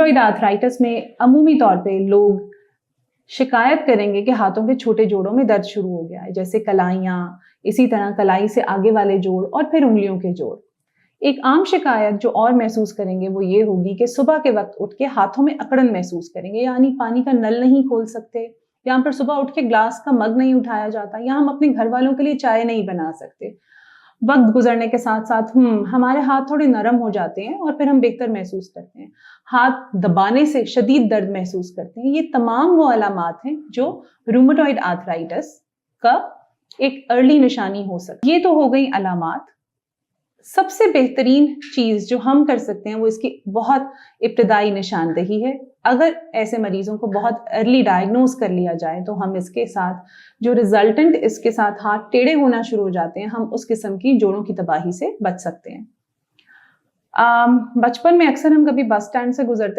Arthritis में अमूमी तौर पे लोग शिकायत करेंगे कि हाथों के छोटे जोड़ों में दर्द शुरू हो गया है, जैसे कलाइयाँ, इसी तरह कलाई से आगे वाले जोड़ और फिर उंगलियों के जोड़। एक आम शिकायत जो और महसूस करेंगे वो ये होगी कि सुबह के वक्त उठ के हाथों में अकड़न महसूस करेंगे, यानी पानी का नल नहीं खोल सकते, या फिर सुबह उठ के ग्लास का मग नहीं उठाया जाता, या हम अपने घर वालों के लिए चाय नहीं बना सकते। वक्त गुजरने के साथ साथ हमारे हाथ थोड़े नरम हो जाते हैं और फिर हम बेहतर महसूस करते हैं। हाथ दबाने से शदीद दर्द महसूस करते हैं। ये तमाम वो अलामात हैं जो रूमेटॉइड आर्थराइटिस का एक अर्ली निशानी हो सकती है। ये तो हो गई अलामात। सबसे बेहतरीन चीज जो हम कर सकते हैं वो इसकी बहुत इब्तदाई निशानदेही है। अगर ऐसे मरीजों को बहुत अर्ली डायग्नोज कर लिया जाए तो हम इसके साथ जो रिजल्टेंट इसके साथ हाथ टेढ़े होना शुरू हो जाते हैं, हम उस किस्म की जोड़ों की तबाही से बच सकते हैं। बचपन में अक्सर हम कभी बस स्टैंड से गुजरते थे